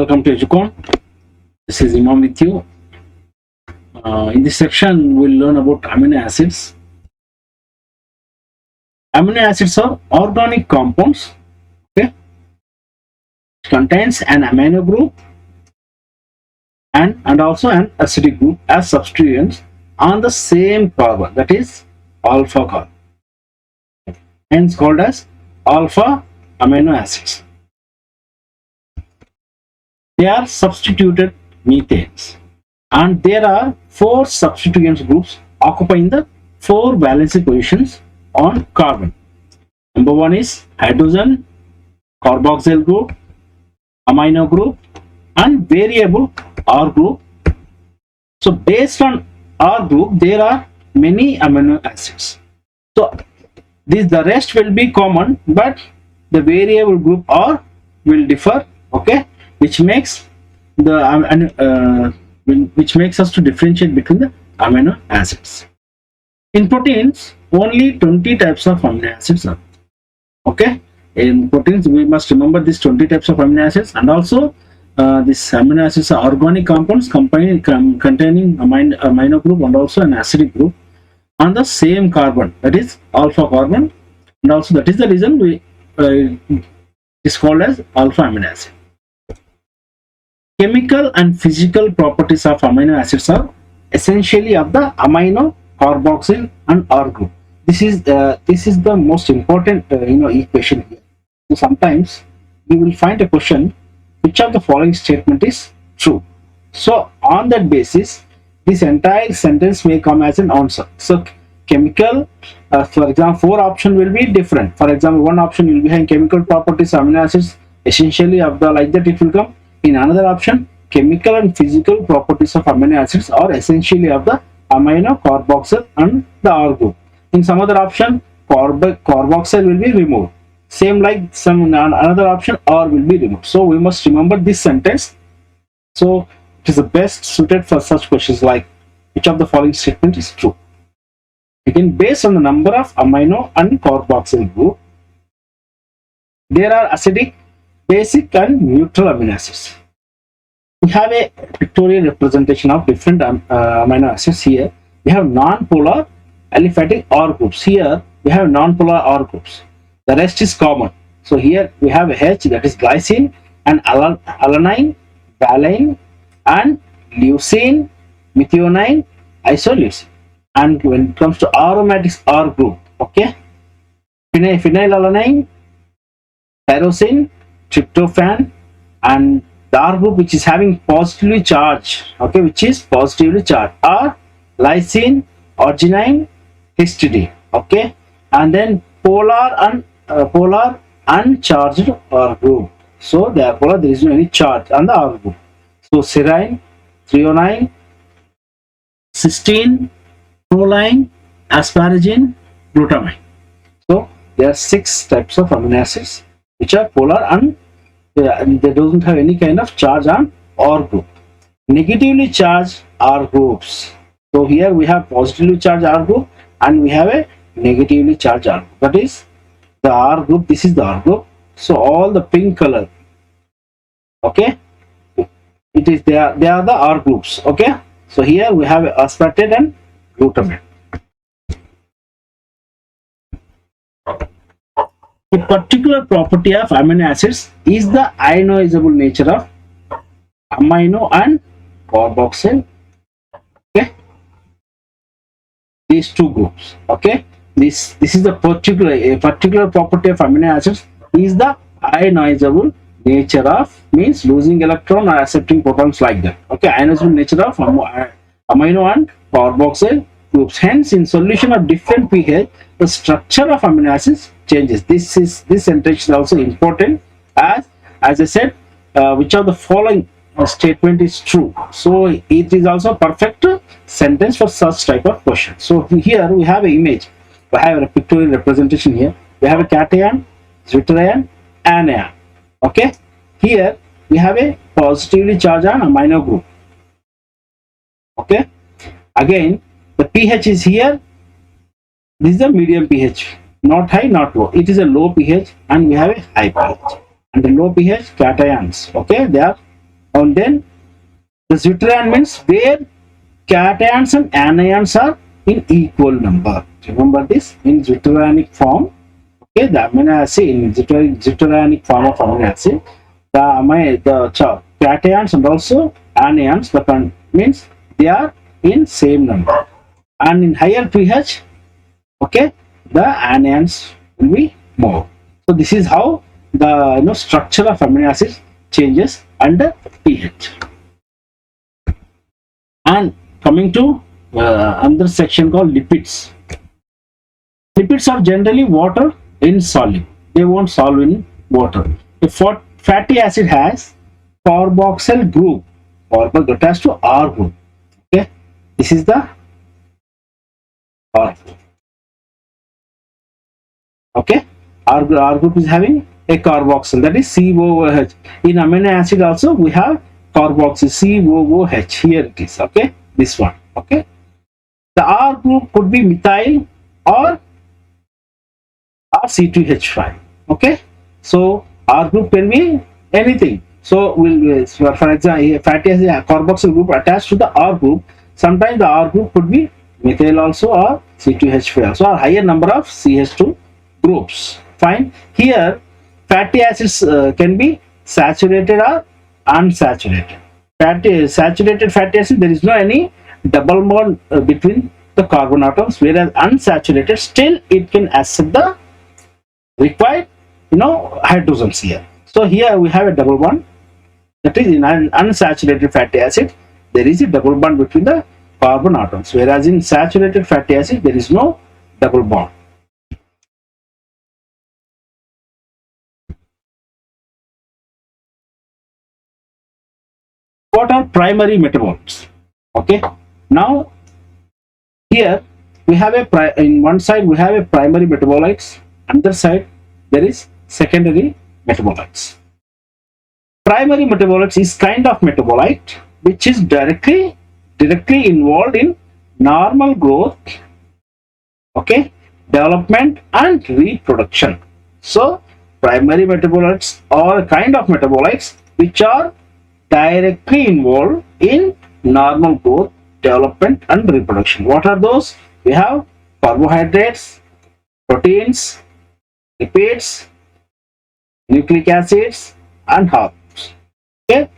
Welcome to Educon. This is Imam with you. In this section, we'll learn about amino acids. Amino acids are organic compounds. Okay, it contains an amino group and also an acidic group as substituents on the same carbon, that is alpha carbon. Hence called as alpha amino acids. They are substituted methanes, and there are 4 substituent groups occupying the 4 valency positions on carbon. Number 1 is hydrogen, carboxyl group, amino group, and variable R group. So based on R group, there are many amino acids. So the rest will be common, but the variable group R will differ. Okay, which makes us to differentiate between the amino acids. In proteins, only 20 types of amino acids are. Okay, in proteins we must remember these 20 types of amino acids, and also these amino acids are organic compounds containing amino group and also an acidic group on the same carbon, that is alpha carbon, and also that is the reason we is called as alpha amino acid. Chemical and physical properties of amino acids are essentially of the amino, carboxyl, and R group. This is the most important equation here. So sometimes you will find a question: which of the following statement is true? So on that basis, this entire sentence may come as an answer. So chemical, for example, 4 options will be different. For example, one option will be having chemical properties of amino acids essentially of the, like that it will come. In another option, chemical and physical properties of amino acids are essentially of the amino, carboxyl, and the R group. In some other option, carboxyl will be removed. Same like another option, R will be removed. So we must remember this sentence. So it is the best suited for such questions like which of the following statement is true. Again, based on the number of amino and carboxyl group, there are acidic, basic, and neutral amino acids. We have a pictorial representation of different amino acids. Here we have non-polar aliphatic R groups. Here we have non-polar R groups. The rest is common. So here we have a H, that is glycine, and alanine, valine, and leucine, methionine, isoleucine. And when it comes to aromatics R group, okay, phenylalanine, tyrosine, tryptophan, and the R group which is having positively charged, okay, which is positively charged, are lysine, arginine, histidine, okay, and then polar uncharged R group. So therefore there is no any charge on the R group. So serine, threonine, cysteine, proline, asparagine, glutamine. So there are 6 types of amino acids which are polar and they don't have any kind of charge on R group. Negatively charged R groups. So here we have positively charged R group and we have a negatively charged R group. That is the R group. This is the R group. So all the pink color, okay, it is they are the R groups. Okay. So here we have aspartate and glutamate. A particular property of amino acids is the ionizable nature of amino and carboxyl. Okay, these 2 groups. Okay, this is the particular property of amino acids is the ionizable nature of, means losing electron or accepting protons, like that. Okay, ionizable nature of amino and carboxyl groups. Hence, in solution of different pH, the structure of amino acids changes. This sentence is also important, as I said, which of the following statement is true. So it is also a perfect sentence for such type of question. So here we have an image, we have a pictorial representation. Here we have a cation, zwitterion, anion. Okay, here we have a positively charged on amino group. Okay, again the pH is here. This is a medium pH, not high, not low. It is a low pH, and we have a high pH. And the low pH cations, okay, they are And then the zwitterion means where cations and anions are in equal number. Remember this, in zwitterionic form. Okay, the amino acid in zwitterionic form of amino acid, the cations and also anions, the means they are in same number. And in higher pH, okay, the anions will be more. So this is how the structure of amino acids changes under pH. And coming to another section called lipids. Lipids are generally water insoluble. They won't solve in water. A fatty acid has carboxyl group, attached to R group. Okay, this is the R group. Okay, R group is having a carboxyl, that is COOH. In amino acid also we have carboxyl, COOH. Here it is. Okay, this one. Okay, the R group could be methyl or C2H5. Okay, so R group can be anything. So we'll for example, fatty acid carboxyl group attached to the R group. Sometimes the R group could be methyl also or C2H5 also, or higher number of CH2 groups. Fine. Here fatty acids can be saturated or unsaturated. Saturated fatty acid, there is no any double bond between the carbon atoms, whereas unsaturated still it can accept the required hydrogens here. So here we have a double bond, that is in an unsaturated fatty acid there is a double bond between the carbon atoms, whereas in saturated fatty acid there is no double bond. What are primary metabolites? Okay, now here we have in one side we have a primary metabolites, another side there is secondary metabolites. Primary metabolites is kind of metabolite which is directly involved in normal growth, okay, development and reproduction. So primary metabolites are a kind of metabolites which are directly involved in normal growth, development and reproduction. What are those? We have carbohydrates, proteins, lipids, nucleic acids and hormones. Okay,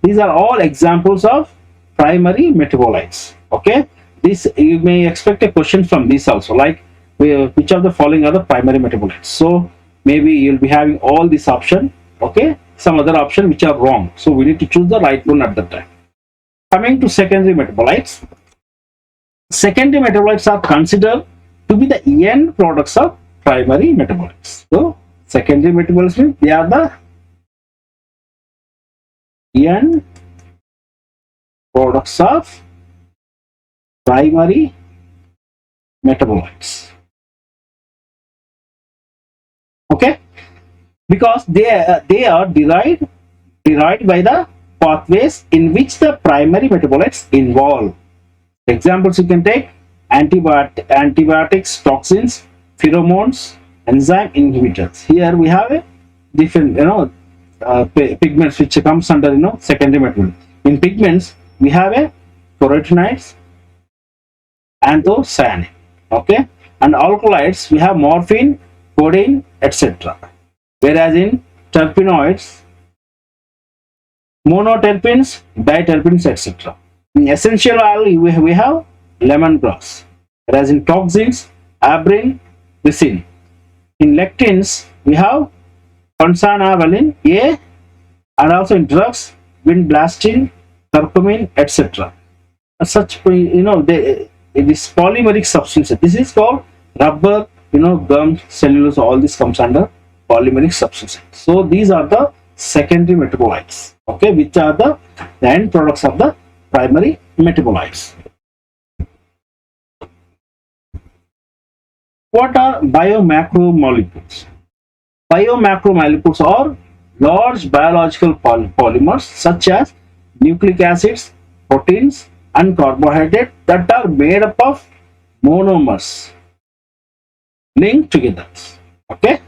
these are all examples of primary metabolites. Okay, this you may expect a question from this also, like which of the following are the primary metabolites. So maybe you'll be having all this option, okay, some other option which are wrong, so we need to choose the right one at that time. Coming to secondary metabolites, secondary metabolites are considered to be the end products of primary metabolites. So secondary metabolites means they are the end products of primary metabolites. Okay, because they are derived by the pathways in which the primary metabolites involve. Examples you can take: antibiotics, toxins, pheromones, enzyme inhibitors. Here we have a different pigments which comes under secondary metabolites. In pigments we have a carotenoids, anthocyanin, okay, and alkaloids we have morphine, codeine, etc. Whereas in terpenoids, monoterpenes, diterpenes, etc. In essential oil we have lemongrass. Whereas in toxins, abrin, ricin. In lectins we have consanavalin A, and also in drugs vinblastine, curcumin, etc. Such it is polymeric substances. This is called rubber, gum, cellulose. All this comes under polymeric substances. So these are the secondary metabolites, okay, which are the end products of the primary metabolites. What are biomacromolecules? Biomacromolecules are large biological polymers such as nucleic acids, proteins and carbohydrates that are made up of monomers linked together. Okay,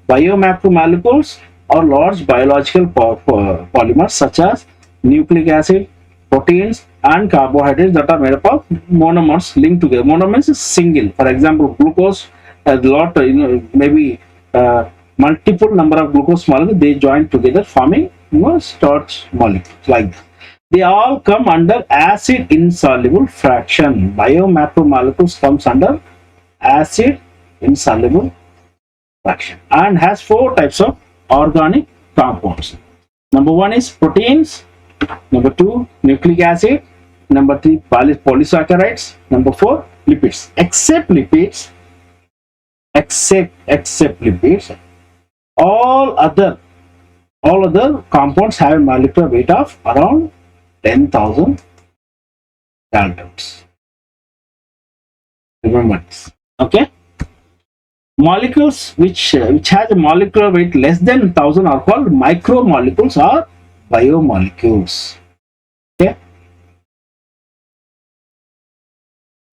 biomacromolecules are large biological polymers such as nucleic acid, proteins, and carbohydrates that are made up of monomers linked together. Monomers is single. For example, glucose, a lot, maybe multiple number of glucose molecules, they join together forming starch molecules like that. They all come under acid insoluble fraction. Biomacromolecules comes under acid insoluble fraction and has 4 types of organic compounds. Number 1 is proteins, number 2 nucleic acid, number 3 polysaccharides, number 4 lipids. Except lipids, all other compounds have a molecular weight of around 10,000 daltons. Remember this. Okay. Molecules which has a molecular weight less than 1000 are called micromolecules or biomolecules. Okay.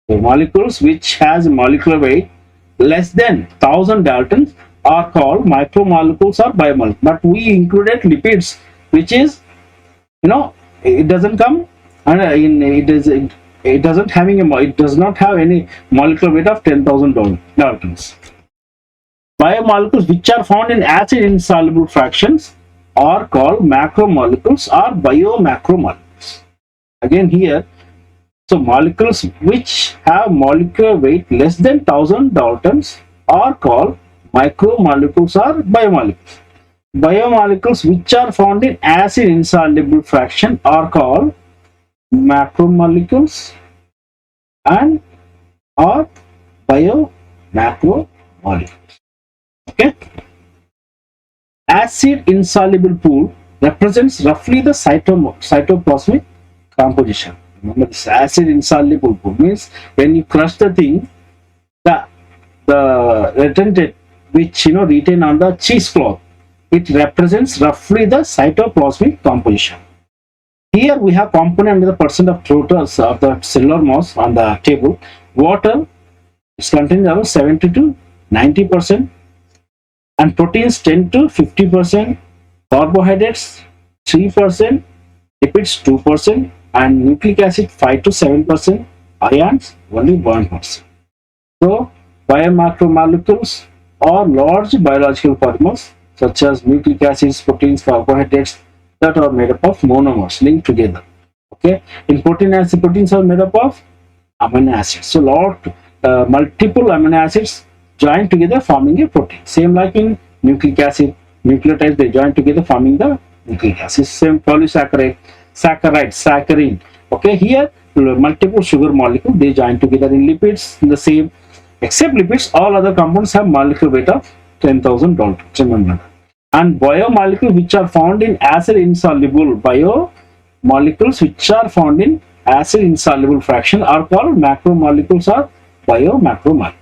So molecules which has a molecular weight less than 1000 daltons are called micromolecules or biomolecules. But we included lipids, which is, it doesn't come and it does not have any molecular weight of 10,000 daltons. Biomolecules which are found in acid insoluble fractions are called macromolecules or biomacromolecules. Again here, so molecules which have molecular weight less than 1000 daltons are called micromolecules or biomolecules. Biomolecules which are found in acid insoluble fraction are called macromolecules and or biomacromolecules. Okay. Acid insoluble pool represents roughly the cytoplasmic composition. Remember, this acid insoluble pool means when you crush the thing, the retentate which retain on the cheesecloth, it represents roughly the cytoplasmic composition. Here we have component under the percent of totals of the cellular mass on the table. Water is contained around 70 to 90%, and proteins 10 to 50%, carbohydrates 3%, lipids 2%, and nucleic acid 5 to 7%, ions only 1%. So biomacromolecules are large biological polymers such as nucleic acids, proteins, carbohydrates that are made up of monomers linked together. Okay, in proteins are made up of amino acids. So multiple amino acids join together forming a protein. Same like in nucleic acid, nucleotides, they join together forming the nucleic acid. Same polysaccharide, saccharine. Okay, here multiple sugar molecules, they join together. In lipids, the same. Except lipids, all other compounds have molecular weight of 10,000 daltons. Remember. And biomolecules which are found in acid insoluble fraction are called macromolecules or biomacromolecules.